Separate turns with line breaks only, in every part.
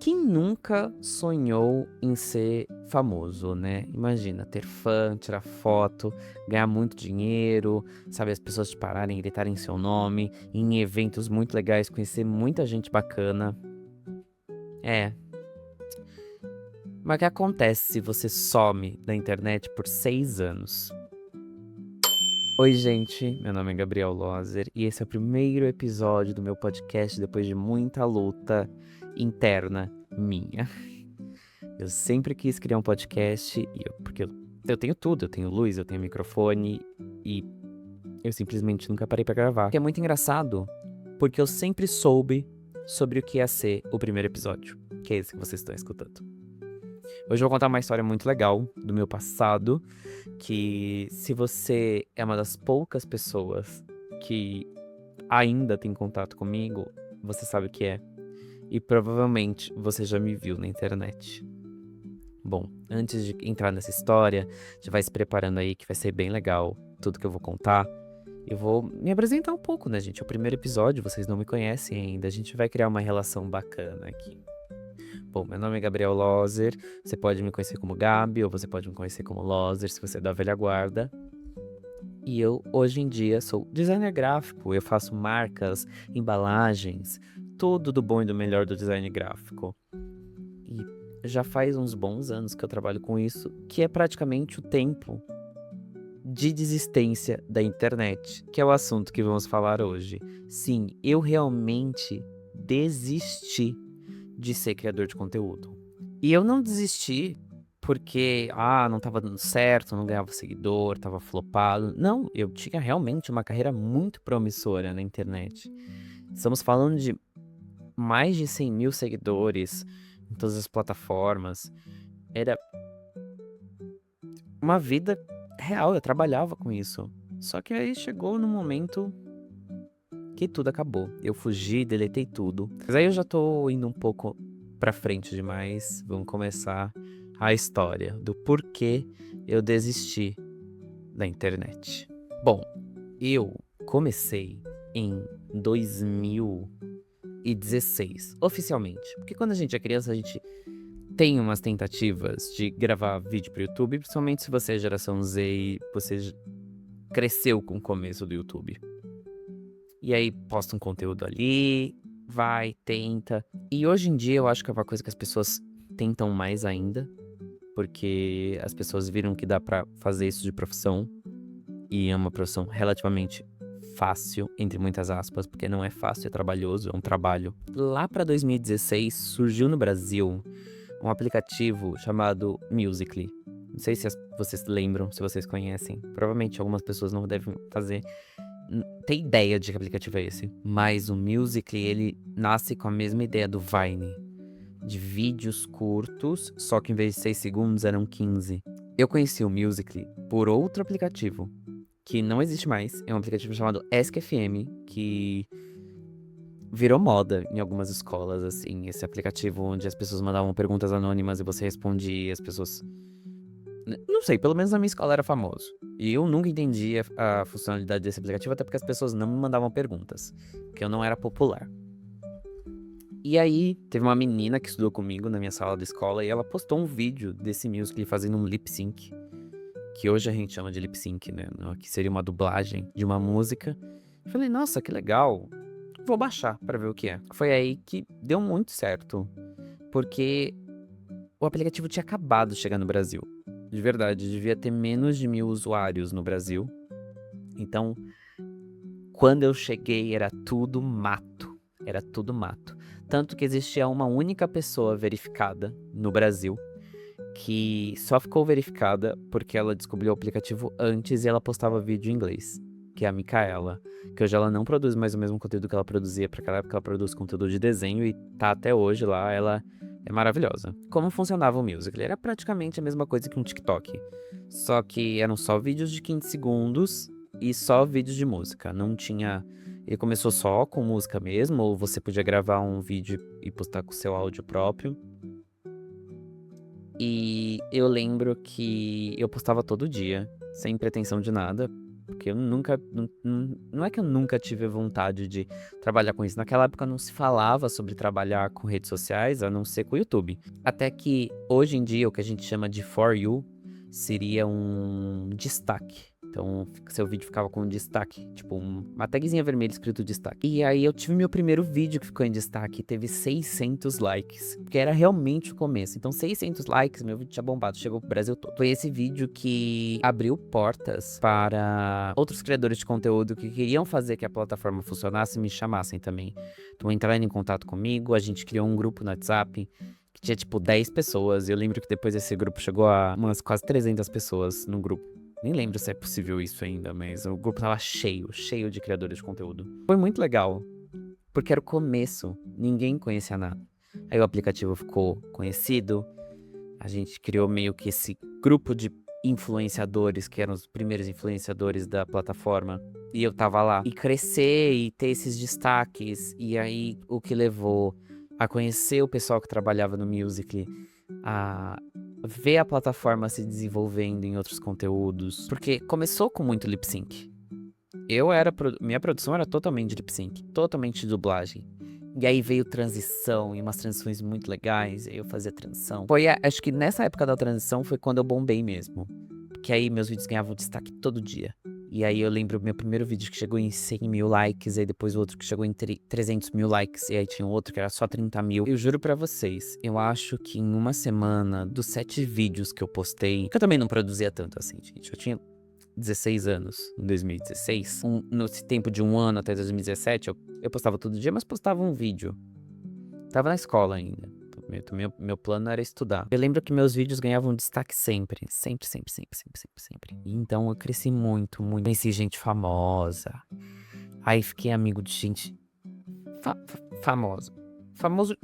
Quem nunca sonhou em ser famoso, né? Imagina, ter fã, tirar foto, ganhar muito dinheiro, sabe? As pessoas te pararem e gritarem seu nome, ir em eventos muito legais, conhecer muita gente bacana. É. Mas o que acontece se você some da internet por 6 anos? Oi, gente. Meu nome é Gabriel Lozer e esse é o primeiro episódio do meu podcast depois de muita luta interna minha. Eu sempre quis criar um podcast, porque eu tenho tudo, eu tenho luz, eu tenho microfone e eu simplesmente nunca parei pra gravar. Que é muito engraçado, porque eu sempre soube sobre o que ia ser o primeiro episódio, que é esse que vocês estão escutando. Hoje eu vou contar uma história muito legal do meu passado, que se você é uma das poucas pessoas que ainda tem contato comigo, você sabe o que é. E provavelmente você já me viu na internet. Bom, antes de entrar nessa história, já vai se preparando aí que vai ser bem legal tudo que eu vou contar. Eu vou me apresentar um pouco, né, gente? É o primeiro episódio, vocês não me conhecem ainda. A gente vai criar uma relação bacana aqui. Bom, meu nome é Gabriel Lozer. Você pode me conhecer como Gabi ou você pode me conhecer como Lozer, se você é da velha guarda. E eu, hoje em dia, sou designer gráfico. Eu faço marcas, embalagens, tudo do bom e do melhor do design gráfico. E já faz uns bons anos que eu trabalho com isso, que é praticamente o tempo de desistência da internet, que é o assunto que vamos falar hoje. Sim, eu realmente desisti de ser criador de conteúdo. E eu não desisti porque, não tava dando certo, não ganhava seguidor, tava flopado. Não, eu tinha realmente uma carreira muito promissora na internet. Estamos falando de mais de 100 mil seguidores em todas as plataformas. Era uma vida real, eu trabalhava com isso. Só que aí chegou no momento que tudo acabou. Eu fugi, deletei tudo. Mas aí eu já tô indo um pouco pra frente demais. Vamos começar a história do porquê eu desisti da internet. Bom, eu comecei em 2016, oficialmente. Porque quando a gente é criança, a gente tem umas tentativas de gravar vídeo pro YouTube, principalmente se você é geração Z e você cresceu com o começo do YouTube. E aí posta um conteúdo ali, vai, tenta. E hoje em dia eu acho que é uma coisa que as pessoas tentam mais ainda, porque as pessoas viram que dá pra fazer isso de profissão, e é uma profissão relativamente fácil, entre muitas aspas, porque não é fácil, é trabalhoso, é um trabalho. Lá pra 2016 surgiu no Brasil um aplicativo chamado Musical.ly. Não sei se vocês lembram, se vocês conhecem. Provavelmente algumas pessoas não devem ter ideia de que aplicativo é esse. Mas o Musical.ly, ele nasce com a mesma ideia do Vine. De vídeos curtos, só que em vez de 6 segundos eram 15. Eu conheci o Musical.ly por outro aplicativo, que não existe mais. É um aplicativo chamado Ask.fm, que virou moda em algumas escolas, assim. Esse aplicativo onde as pessoas mandavam perguntas anônimas e você respondia, as pessoas... Não sei, pelo menos na minha escola era famoso. E eu nunca entendi a funcionalidade desse aplicativo, até porque as pessoas não me mandavam perguntas, porque eu não era popular. E aí, teve uma menina que estudou comigo na minha sala da escola e ela postou um vídeo desse Musical.ly fazendo um lip sync, que hoje a gente chama de lip sync, né? Que seria uma dublagem de uma música. Eu falei, nossa, que legal. Vou baixar pra ver o que é. Foi aí que deu muito certo, porque o aplicativo tinha acabado de chegar no Brasil. De verdade, devia ter menos de 1.000 usuários no Brasil. Então, quando eu cheguei, era tudo mato. Era tudo mato. Tanto que existia uma única pessoa verificada no Brasil, que só ficou verificada porque ela descobriu o aplicativo antes e ela postava vídeo em inglês, que é a Micaela. Que hoje ela não produz mais o mesmo conteúdo que ela produzia pra aquela época, ela produz conteúdo de desenho e tá até hoje lá, ela é maravilhosa. Como funcionava o Musical.ly? Era praticamente a mesma coisa que um TikTok, só que eram só vídeos de 15 segundos e só vídeos de música, não tinha... Ele começou só com música mesmo, ou você podia gravar um vídeo e postar com o seu áudio próprio. E eu lembro que eu postava todo dia, sem pretensão de nada, Porque eu nunca. Não é que eu nunca tive vontade de trabalhar com isso. Naquela época não se falava sobre trabalhar com redes sociais, a não ser com o YouTube. Até que hoje em dia o que a gente chama de For You seria um destaque. Então, seu vídeo ficava com um destaque, tipo uma tagzinha vermelha escrito destaque. E aí eu tive meu primeiro vídeo que ficou em destaque, teve 600 likes, porque era realmente o começo. Então, 600 likes, meu vídeo tinha bombado, chegou pro Brasil todo. Foi esse vídeo que abriu portas para outros criadores de conteúdo que queriam fazer que a plataforma funcionasse e me chamassem também. Então, entraram em contato comigo, a gente criou um grupo no WhatsApp, que tinha tipo 10 pessoas. Eu lembro que depois esse grupo chegou a umas quase 300 pessoas no grupo. Nem lembro se é possível isso ainda, mas o grupo tava cheio de criadores de conteúdo. Foi muito legal, porque era o começo, ninguém conhecia nada. Aí o aplicativo ficou conhecido, a gente criou meio que esse grupo de influenciadores, que eram os primeiros influenciadores da plataforma, e eu tava lá. E crescer e ter esses destaques, e aí o que levou a conhecer o pessoal que trabalhava no Musical.ly, a ver a plataforma se desenvolvendo em outros conteúdos. Porque começou com muito lip sync. Minha produção era totalmente de lip sync, totalmente de dublagem. E aí veio transição e umas transições muito legais, aí eu fazia transição. Acho que nessa época da transição foi quando eu bombei mesmo. Porque aí meus vídeos ganhavam destaque todo dia. E aí eu lembro meu primeiro vídeo que chegou em 100 mil likes, aí depois o outro que chegou em 300 mil likes, e aí tinha outro que era só 30 mil. Eu juro pra vocês, eu acho que em uma semana, dos 7 vídeos que eu postei, que eu também não produzia tanto assim, gente. Eu tinha 16 anos em 2016. Nesse tempo de um ano até 2017, eu postava todo dia, mas postava um vídeo. Tava na escola ainda. Meu plano era estudar. Eu lembro que meus vídeos ganhavam destaque sempre. Sempre. E então eu cresci muito. Conheci gente famosa. Aí fiquei amigo de gente famosa. Famoso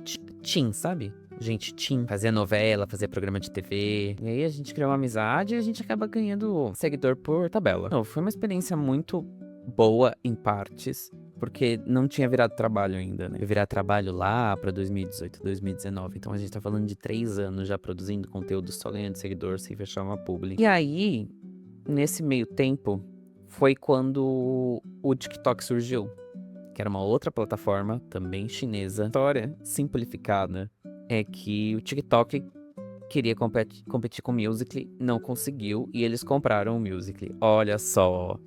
teen, sabe? Gente teen. Fazia novela, fazia programa de TV. E aí a gente criou uma amizade e a gente acaba ganhando seguidor por tabela. Não, foi uma experiência muito boa em partes, porque não tinha virado trabalho ainda, né? Eu virar trabalho lá pra 2018, 2019. Então a gente tá falando de 3 anos já produzindo conteúdo, só ganhando seguidor, sem fechar uma publi. E aí, nesse meio tempo, foi quando o TikTok surgiu, que era uma outra plataforma, também chinesa. A história simplificada é que o TikTok queria competir com o Musical.ly, não conseguiu, e eles compraram o Musical.ly. Olha só.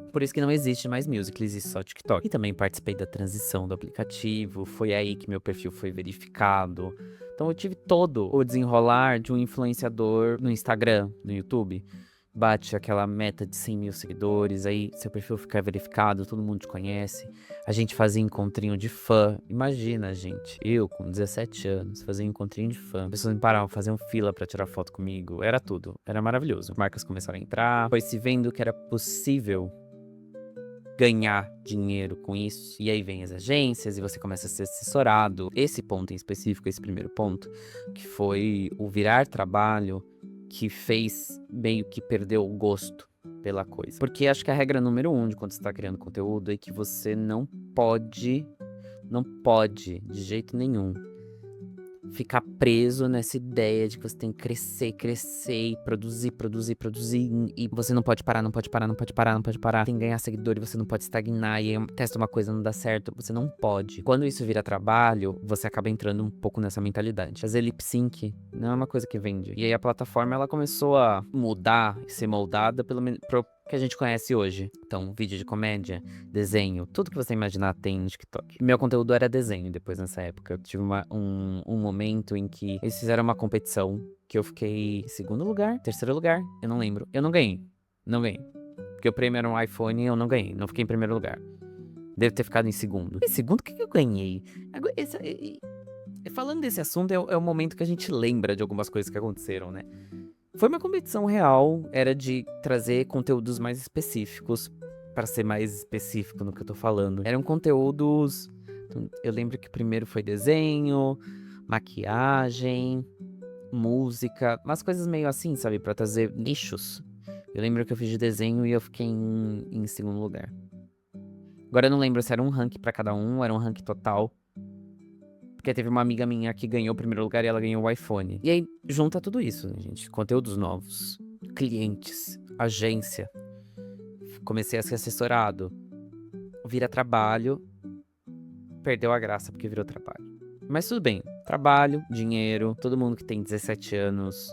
Por isso que não existe mais Musical.ly, existe só TikTok. E também participei da transição do aplicativo, foi aí que meu perfil foi verificado. Então eu tive todo o desenrolar de um influenciador no Instagram, no YouTube. Bate aquela meta de 100 mil seguidores, aí seu perfil fica verificado, todo mundo te conhece. A gente fazia encontrinho de fã. Imagina, gente, eu com 17 anos, fazia encontrinho de fã. Pessoas me paravam, faziam fila pra tirar foto comigo. Era tudo, era maravilhoso. Marcas começaram a entrar, foi se vendo que era possível ganhar dinheiro com isso, e aí vem as agências e você começa a ser assessorado. Esse ponto em específico, esse primeiro ponto, que foi o virar trabalho, que fez meio que perder o gosto pela coisa. Porque acho que a regra número 1 de quando você tá criando conteúdo é que você não pode, de jeito nenhum, ficar preso nessa ideia de que você tem que crescer e produzir, e você não pode parar. Tem que ganhar seguidor e você não pode estagnar, e aí testa uma coisa, não dá certo, você não pode. Quando isso vira trabalho, você acaba entrando um pouco nessa mentalidade. Fazer lip sync não é uma coisa que vende. E aí a plataforma, ela começou a mudar e ser moldada pro que a gente conhece hoje. Então, vídeo de comédia, desenho, tudo que você imaginar tem no TikTok. Meu conteúdo era desenho depois nessa época. Eu tive um momento em que eles fizeram uma competição que eu fiquei em segundo lugar, terceiro lugar, eu não lembro. Eu não ganhei. Porque o prêmio era um iPhone e eu não ganhei. Não fiquei em primeiro lugar. Devo ter ficado em segundo. Em segundo, o que eu ganhei? Falando desse assunto, é o momento que a gente lembra de algumas coisas que aconteceram, né? Foi uma competição real, era de trazer conteúdos mais específicos, para ser mais específico no que eu tô falando. Eram conteúdos. Eu lembro que primeiro foi desenho, maquiagem, música, umas coisas meio assim, sabe? Pra trazer nichos. Eu lembro que eu fiz de desenho e eu fiquei em segundo lugar. Agora eu não lembro se era um rank pra cada um, era um rank total. Porque teve uma amiga minha que ganhou o primeiro lugar e ela ganhou o iPhone. E aí, junta tudo isso, né, gente? Conteúdos novos, clientes, agência. comecei a ser assessorado. Vira trabalho, perdeu a graça porque virou trabalho. Mas tudo bem, trabalho, dinheiro, todo mundo que tem 17 anos.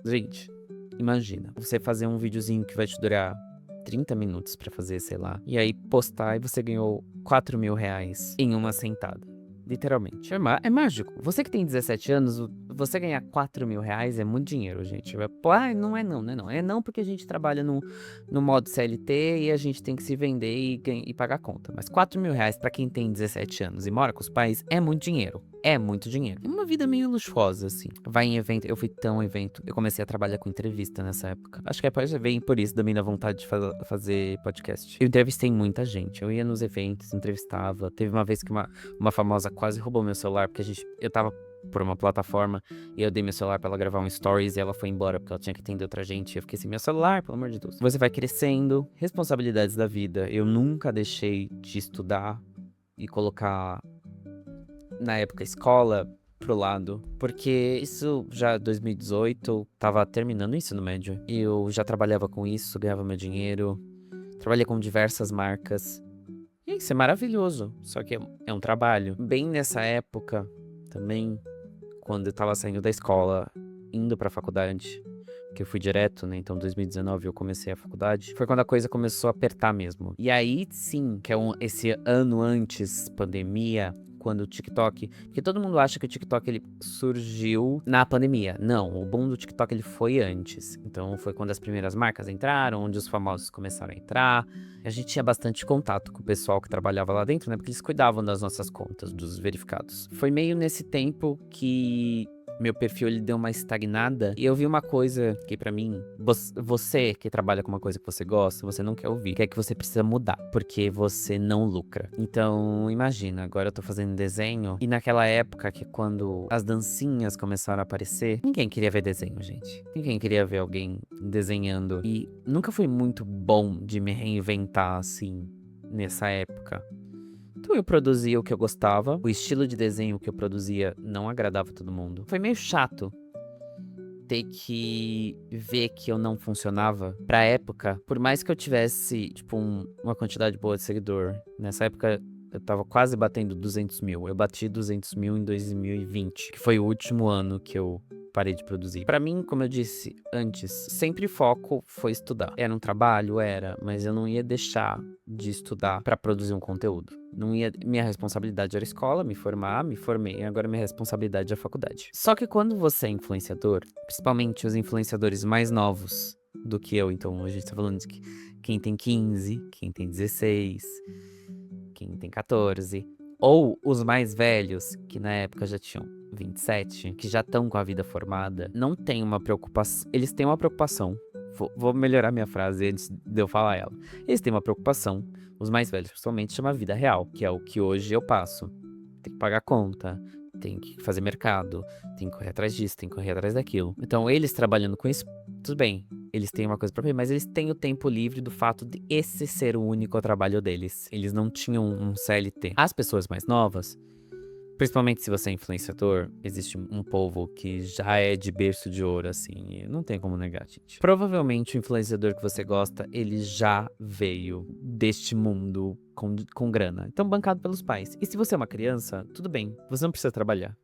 Gente, imagina, você fazer um videozinho que vai te durar 30 minutos pra fazer, sei lá. E aí postar e você ganhou 4 mil reais em uma sentada. Literalmente. É mágico. Você que tem 17 anos, você ganhar 4 mil reais é muito dinheiro, gente. Pô, não é não, não. É não porque a gente trabalha no modo CLT e a gente tem que se vender e pagar conta. Mas 4 mil reais pra quem tem 17 anos e mora com os pais é muito dinheiro. É muito dinheiro. É uma vida meio luxuosa, assim. Vai em evento, eu fui tão evento. Eu comecei a trabalhar com entrevista nessa época. Acho que é vem por isso da minha vontade de fazer podcast. Eu entrevistei muita gente. Eu ia nos eventos, entrevistava. Teve uma vez que uma famosa quase roubou meu celular, porque eu tava por uma plataforma e eu dei meu celular pra ela gravar um stories e ela foi embora porque ela tinha que atender outra gente. Eu fiquei assim, meu celular, pelo amor de Deus. Você vai crescendo, responsabilidades da vida. Eu nunca deixei de estudar e colocar, na época, escola pro lado, porque isso já 2018, eu tava terminando o ensino médio. E eu já trabalhava com isso, ganhava meu dinheiro, trabalhei com diversas marcas. E isso é maravilhoso, só que é um trabalho. Bem nessa época, também, quando eu tava saindo da escola, indo pra faculdade, que eu fui direto, né? Então, 2019 eu comecei a faculdade. Foi quando a coisa começou a apertar mesmo. E aí, sim, que é esse ano antes, pandemia, quando o TikTok... Porque todo mundo acha que o TikTok, ele surgiu na pandemia. Não, o boom do TikTok, ele foi antes. Então, foi quando as primeiras marcas entraram, onde os famosos começaram a entrar. A gente tinha bastante contato com o pessoal que trabalhava lá dentro, né? Porque eles cuidavam das nossas contas, dos verificados. Foi meio nesse tempo que meu perfil ele deu uma estagnada e eu vi uma coisa que pra mim, você que trabalha com uma coisa que você gosta, você não quer ouvir, quer que você precisa mudar, porque você não lucra. Então, imagina, agora eu tô fazendo desenho e naquela época que quando as dancinhas começaram a aparecer, ninguém queria ver desenho, gente. Ninguém queria ver alguém desenhando e nunca fui muito bom de me reinventar assim nessa época. Então eu produzia o que eu gostava, o estilo de desenho que eu produzia não agradava todo mundo. Foi meio chato ter que ver que eu não funcionava pra época, por mais que eu tivesse, tipo, uma quantidade boa de seguidor. Nessa época eu tava quase batendo 200 mil. Eu bati 200 mil em 2020, que foi o último ano que eu parei de produzir. Pra mim, como eu disse antes, sempre foco foi estudar. Era um trabalho? Era, mas eu não ia deixar de estudar pra produzir um conteúdo. Não ia, minha responsabilidade era a escola, me formar, me formei, agora minha responsabilidade é a faculdade. Só que quando você é influenciador, principalmente os influenciadores mais novos do que eu, então hoje a gente tá falando de quem tem 15, quem tem 16, quem tem 14, ou os mais velhos, que na época já tinham 27, que já estão com a vida formada, não tem uma preocupação. Eles têm uma preocupação. Vou melhorar minha frase antes de eu falar ela. Eles têm uma preocupação, os mais velhos principalmente, chama vida real, que é o que hoje eu passo. Tem que pagar conta, tem que fazer mercado, tem que correr atrás disso, tem que correr atrás daquilo. Então, eles trabalhando com isso, tudo bem. Eles têm uma coisa pra ver, mas eles têm o tempo livre do fato de esse ser o único trabalho deles. Eles não tinham um CLT. As pessoas mais novas, principalmente se você é influenciador, existe um povo que já é de berço de ouro, assim, e não tem como negar, gente. Provavelmente o influenciador que você gosta, ele já veio deste mundo com grana. Então, bancado pelos pais. E se você é uma criança, tudo bem, você não precisa trabalhar.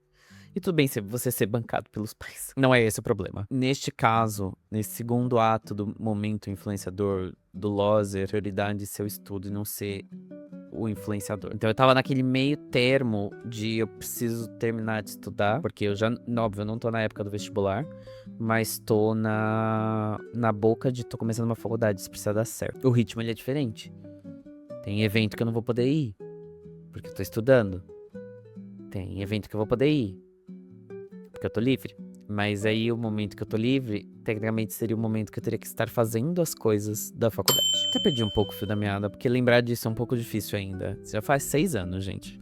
E tudo bem se você ser bancado pelos pais. Não é esse o problema. Neste caso, nesse segundo ato do momento influenciador, do loser, prioridade de seu estudo e não ser o influenciador. Então eu tava naquele meio termo de eu preciso terminar de estudar, porque eu já, óbvio, eu não tô na época do vestibular, mas tô na boca de tô começando uma faculdade, isso precisa dar certo. O ritmo ele é diferente. Tem evento que eu não vou poder ir, porque eu tô estudando. Tem evento que eu vou poder ir, porque eu tô livre. Mas aí o momento que eu tô livre, tecnicamente seria o momento que eu teria que estar fazendo as coisas da faculdade. Até perdi um pouco o fio da meada, porque lembrar disso é um pouco difícil ainda. Já faz 6 anos, gente.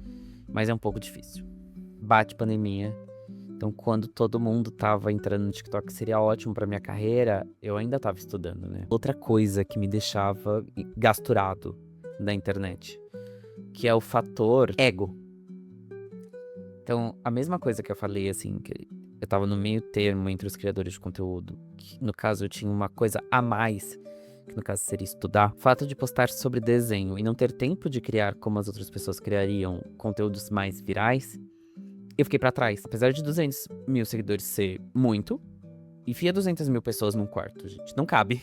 Mas é um pouco difícil. Bate pandemia. Então, quando todo mundo tava entrando no TikTok, seria ótimo pra minha carreira, eu ainda tava estudando, né? Outra coisa que me deixava gasturado da internet, que é o fator ego. Então, a mesma coisa que eu falei, assim, que eu tava no meio termo entre os criadores de conteúdo, que no caso eu tinha uma coisa a mais, que no caso seria estudar, o fato de postar sobre desenho e não ter tempo de criar como as outras pessoas criariam conteúdos mais virais, eu fiquei pra trás. Apesar de 200 mil seguidores ser muito, enfia 200 mil pessoas num quarto, gente. Não cabe.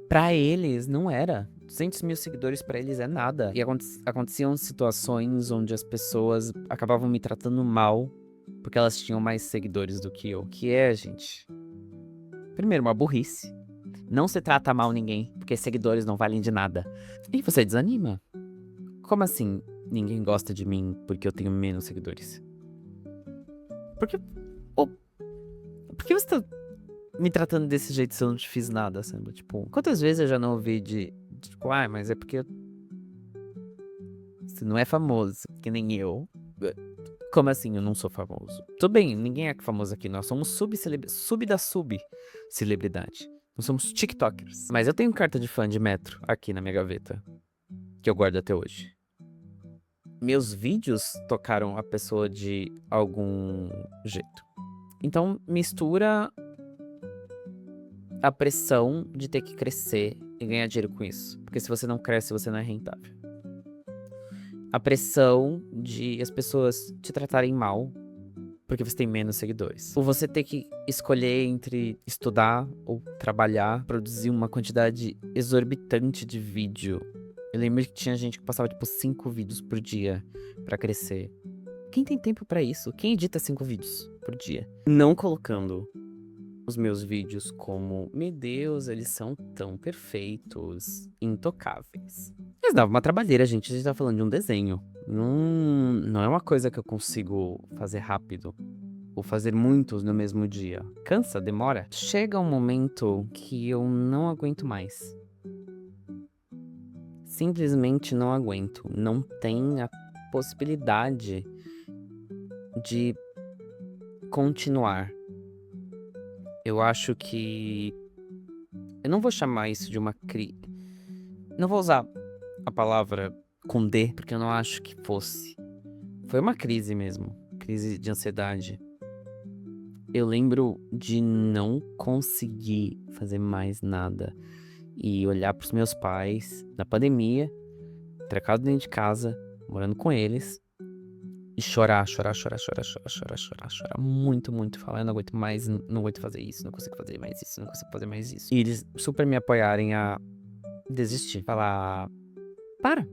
Pra eles, não era. 200 mil seguidores pra eles é nada. E aconteciam situações onde as pessoas acabavam me tratando mal porque elas tinham mais seguidores do que eu. Que é, gente... Primeiro, uma burrice. Não se trata mal ninguém, porque seguidores não valem de nada. E você desanima. Como assim ninguém gosta de mim porque eu tenho menos seguidores? Porque... Por que você tá me tratando desse jeito se eu não te fiz nada, sabe? Tipo, quantas vezes eu já não ouvi tipo, mas é porque você não é famoso, que nem eu. Como assim eu não sou famoso? Tudo bem, ninguém é famoso aqui, nós somos sub da sub-celebridade. Nós somos tiktokers. Mas eu tenho carta de fã de metro aqui na minha gaveta, que eu guardo até hoje. Meus vídeos tocaram a pessoa de algum jeito. Então mistura a pressão de ter que crescer e ganhar dinheiro com isso. Porque se você não cresce, você não é rentável. A pressão de as pessoas te tratarem mal porque você tem menos seguidores. Ou você ter que escolher entre estudar ou trabalhar, produzir uma quantidade exorbitante de vídeo. Eu lembro que tinha gente que passava, tipo, 5 vídeos por dia pra crescer. Quem tem tempo pra isso? Quem edita 5 vídeos por dia? Não colocando os meus vídeos como, meu Deus, eles são tão perfeitos, intocáveis. Mas dava uma trabalheira, gente. A gente tá falando de um desenho. Não é uma coisa que eu consigo fazer rápido. Ou fazer muitos no mesmo dia. Cansa, demora. Chega um momento que eu não aguento mais. Simplesmente não aguento. Não tem a possibilidade de continuar. Eu acho que... Eu não vou chamar isso de uma crise. Não vou usar a palavra com D, porque eu não acho que fosse. Foi uma crise mesmo. Crise de ansiedade. Eu lembro de não conseguir fazer mais nada. E olhar pros meus pais, na pandemia, trancado dentro de casa, morando com eles. E chorar muito, muito. Falar, eu não aguento mais, não aguento fazer isso, não consigo fazer mais isso, não consigo fazer mais isso. E eles super me apoiarem a desistir. Falar, para,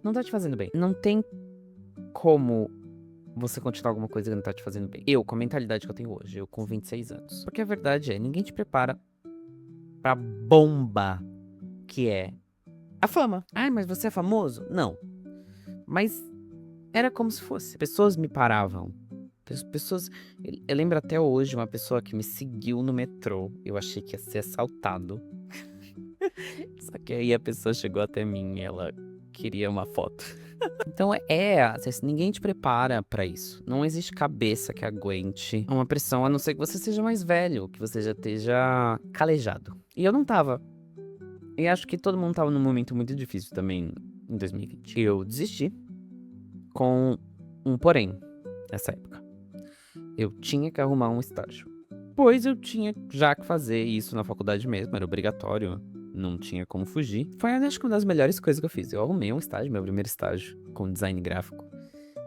não tá te fazendo bem. Não tem como você continuar alguma coisa que não tá te fazendo bem. Eu, com a mentalidade que eu tenho hoje, eu com 26 anos. Porque a verdade é, ninguém te prepara pra bomba que é a fama. Ai, mas você é famoso? Não. Mas era como se fosse. Pessoas me paravam. Pessoas... Eu lembro até hoje uma pessoa que me seguiu no metrô. Eu achei que ia ser assaltado. Só que aí a pessoa chegou até mim e ela queria uma foto. Então ninguém te prepara pra isso. Não existe cabeça que aguente uma pressão, a não ser que você seja mais velho, que você já esteja calejado. E eu não tava. E acho que todo mundo tava num momento muito difícil também em 2020. Eu desisti com um porém nessa época. Eu tinha que arrumar um estágio. Pois eu tinha já que fazer isso na faculdade mesmo, era obrigatório. Não tinha como fugir. Foi, acho que uma das melhores coisas que eu fiz. Eu arrumei um estágio, meu primeiro estágio, com design gráfico.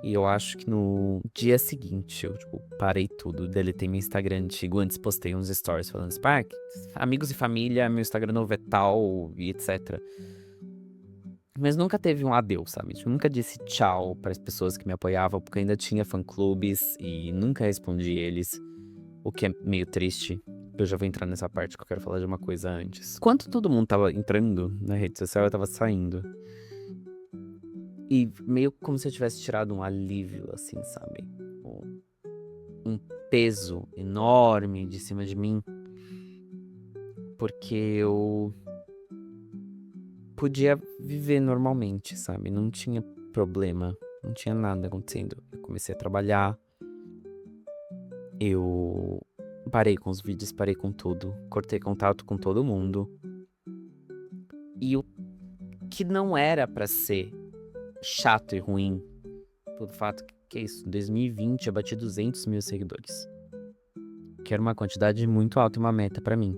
E eu acho que no dia seguinte, eu, tipo, parei tudo, deletei meu Instagram antigo. Antes postei uns stories falando, Spark, amigos e família, meu Instagram novo é tal, e etc. Mas nunca teve um adeus, sabe? Tipo, nunca disse tchau para as pessoas que me apoiavam, porque eu ainda tinha fã-clubes e nunca respondi eles. O que é meio triste. Eu já vou entrar nessa parte que eu quero falar de uma coisa antes. Enquanto todo mundo tava entrando na rede social, eu tava saindo. E meio como se eu tivesse tirado um alívio, assim, sabe? Um peso enorme de cima de mim. Porque eu podia viver normalmente, sabe? Não tinha problema, não tinha nada acontecendo. Eu comecei a trabalhar. Eu parei com os vídeos, parei com tudo. Cortei contato com todo mundo. E o que não era pra ser chato e ruim, pelo fato que é isso, em 2020 eu bati 200 mil seguidores. Que era uma quantidade muito alta e uma meta pra mim.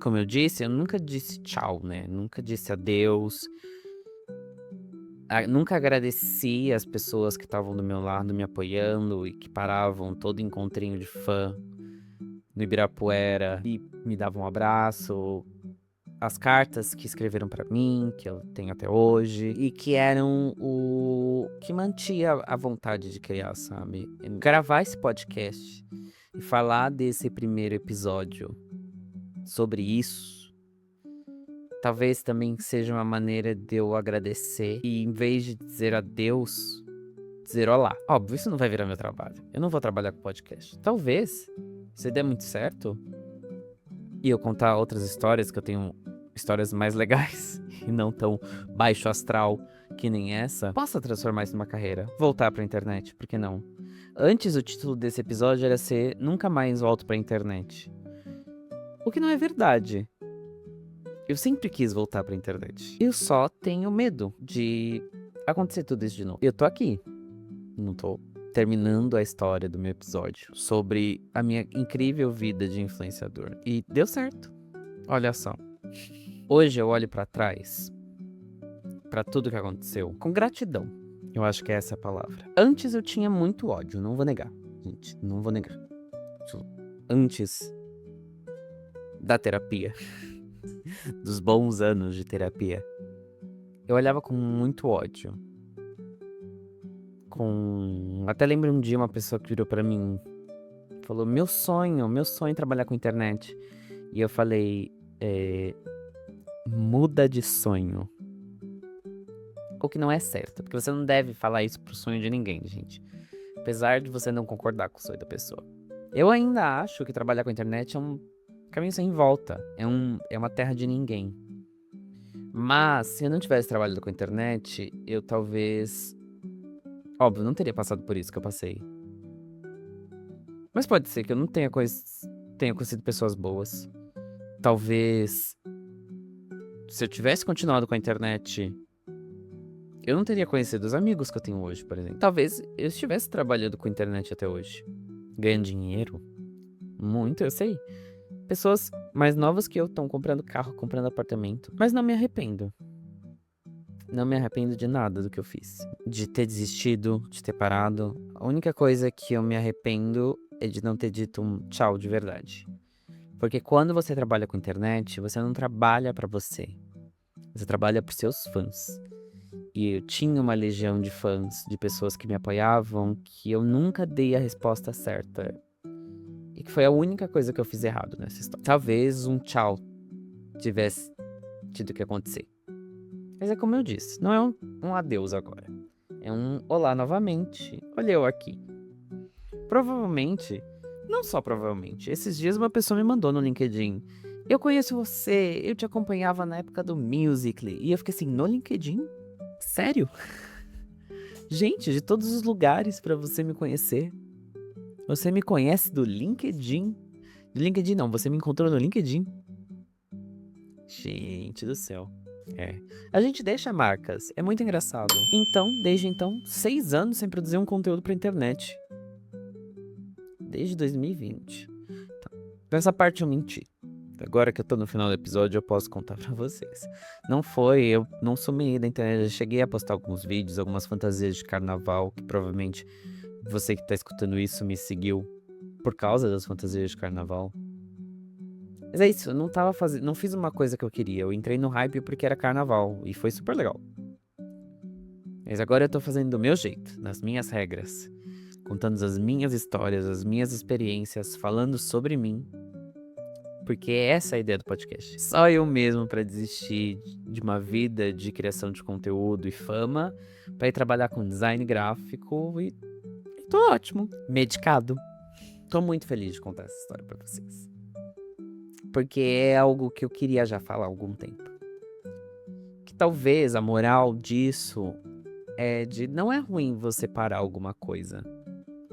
como eu disse, eu nunca disse tchau, né? Nunca disse adeus. Nunca agradeci as pessoas que estavam do meu lado me apoiando e que paravam todo encontrinho de fã no Ibirapuera e me davam um abraço. As cartas que escreveram pra mim, que eu tenho até hoje, e que eram o que mantia a vontade de criar, sabe? Gravar esse podcast e falar desse primeiro episódio sobre isso, talvez também seja uma maneira de eu agradecer e, em vez de dizer adeus, dizer olá. Óbvio, isso não vai virar meu trabalho. Eu não vou trabalhar com podcast. Talvez, se der muito certo e eu contar outras histórias, que eu tenho histórias mais legais e não tão baixo astral que nem essa, possa transformar isso numa carreira. Voltar pra internet, por que não? Antes, o título desse episódio era ser Nunca Mais Volto Pra Internet. O que não é verdade. Eu sempre quis voltar pra internet. Eu só tenho medo de acontecer tudo isso de novo. Eu tô aqui. Não tô terminando a história do meu episódio sobre a minha incrível vida de influenciador. E deu certo. Olha só. Hoje eu olho pra trás, pra tudo que aconteceu, com gratidão. Eu acho que é essa a palavra. Antes eu tinha muito ódio, não vou negar. Gente, não vou negar. Antes da terapia, dos bons anos de terapia, eu olhava com muito ódio. Até lembro um dia uma pessoa que virou pra mim, falou, meu sonho é trabalhar com internet. E eu falei, muda de sonho. O que não é certo, porque você não deve falar isso pro sonho de ninguém, gente. Apesar de você não concordar com o sonho da pessoa. Eu ainda acho que trabalhar com internet é um caminho sem volta. É uma terra de ninguém. Mas, se eu não tivesse trabalhado com internet, eu talvez... Óbvio, não teria passado por isso que eu passei. Mas pode ser que eu não tenha conhecido pessoas boas. Talvez... Se eu tivesse continuado com a internet... Eu não teria conhecido os amigos que eu tenho hoje, por exemplo. Talvez eu estivesse trabalhando com internet até hoje. Ganhando dinheiro. Muito, eu sei. Pessoas mais novas que eu estão comprando carro, comprando apartamento. Mas não me arrependo. Não me arrependo de nada do que eu fiz. De ter desistido, de ter parado. A única coisa que eu me arrependo é de não ter dito um tchau de verdade. Porque quando você trabalha com internet, você não trabalha pra você. Você trabalha pros seus fãs. E eu tinha uma legião de fãs, de pessoas que me apoiavam, que eu nunca dei a resposta certa. E que foi a única coisa que eu fiz errado nessa história. Talvez um tchau tivesse tido que acontecer. Mas é como eu disse, não é um adeus agora. É um olá novamente. Olha eu aqui. Provavelmente, não só provavelmente, esses dias uma pessoa me mandou no LinkedIn. Eu conheço você, eu te acompanhava na época do Musical.ly. E eu fiquei assim, no LinkedIn? Sério? Gente, de todos os lugares pra você me conhecer. Você me conhece do LinkedIn? Do LinkedIn não, você me encontrou no LinkedIn? Gente do céu. A gente deixa marcas, é muito engraçado. Então, desde então, 6 anos sem produzir um conteúdo pra internet. Desde 2020. Então essa parte eu menti. Agora que eu tô no final do episódio, eu posso contar pra vocês. Eu não sumi da internet, eu cheguei a postar alguns vídeos, algumas fantasias de carnaval, que provavelmente você que tá escutando isso me seguiu por causa das fantasias de carnaval. Mas é isso, eu não fiz uma coisa que eu queria, eu entrei no hype porque era carnaval, e foi super legal. Mas agora eu tô fazendo do meu jeito, nas minhas regras, contando as minhas histórias, as minhas experiências, falando sobre mim. Porque essa é a ideia do podcast. Só eu mesmo pra desistir de uma vida de criação de conteúdo e fama, pra ir trabalhar com design gráfico e tô ótimo, medicado. Tô muito feliz de contar essa história pra vocês. Porque é algo que eu queria já falar há algum tempo. Que talvez a moral disso é de não é ruim você parar alguma coisa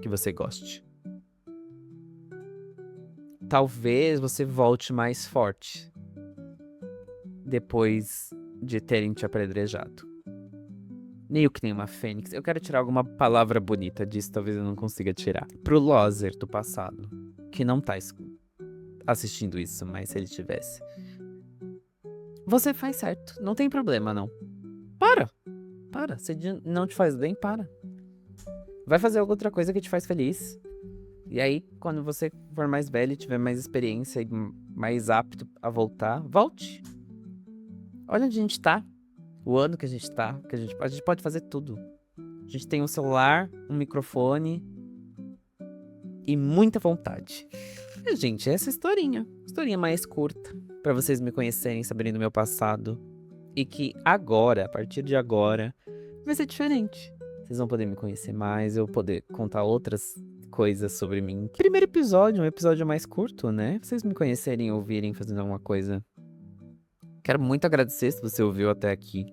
que você goste. Talvez você volte mais forte depois de terem te apedrejado. Meio que nem uma fênix. Eu quero tirar alguma palavra bonita disso, talvez eu não consiga tirar. Pro Lozer do passado, que não tá assistindo isso, mas se ele tivesse. você faz certo. Não tem problema, não. Para. Se não te faz bem, para. Vai fazer outra coisa que te faz feliz. E aí, quando você for mais velho e tiver mais experiência e mais apto a voltar, volte. Olha onde a gente tá. O ano que a gente tá. Que a gente pode fazer tudo. A gente tem um celular, um microfone e muita vontade. E, gente, essa historinha. Historinha mais curta. Pra vocês me conhecerem, saberem do meu passado. E que agora, a partir de agora, vai ser diferente. Vocês vão poder me conhecer mais, eu vou poder contar outras coisas sobre mim. Primeiro episódio, um episódio mais curto, né? Vocês me conhecerem e ouvirem fazendo alguma coisa. Quero muito agradecer se você ouviu até aqui.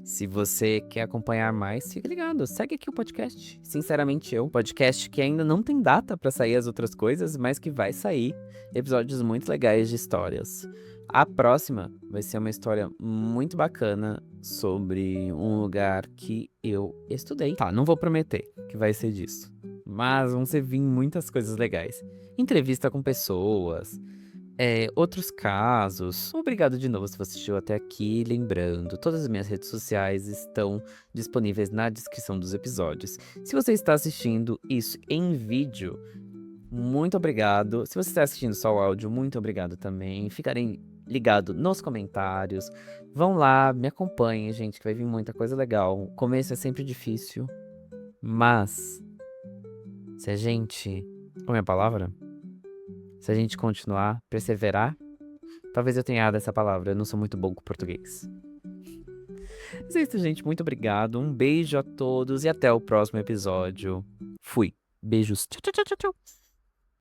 Se você quer acompanhar mais, fica ligado. Segue aqui o podcast. Sinceramente, podcast que ainda não tem data pra sair as outras coisas, mas que vai sair episódios muito legais de histórias. A próxima vai ser uma história muito bacana sobre um lugar que eu estudei. Tá, não vou prometer que vai ser disso, mas vão ser vir muitas coisas legais. Entrevista com pessoas, outros casos. Obrigado de novo se você assistiu até aqui. Lembrando, todas as minhas redes sociais estão disponíveis na descrição dos episódios. Se você está assistindo isso em vídeo, muito obrigado. Se você está assistindo só o áudio, muito obrigado também. Ficarem ligado nos comentários. Vão lá, me acompanhem, gente, que vai vir muita coisa legal. O começo é sempre difícil, mas se a gente... Qual é a palavra? Se a gente continuar, perseverar... Talvez eu tenha errado essa palavra, eu não sou muito bom com português. Mas é isso, gente, muito obrigado. Um beijo a todos e até o próximo episódio. Fui. Beijos. Tchau, tchau, tchau, tchau.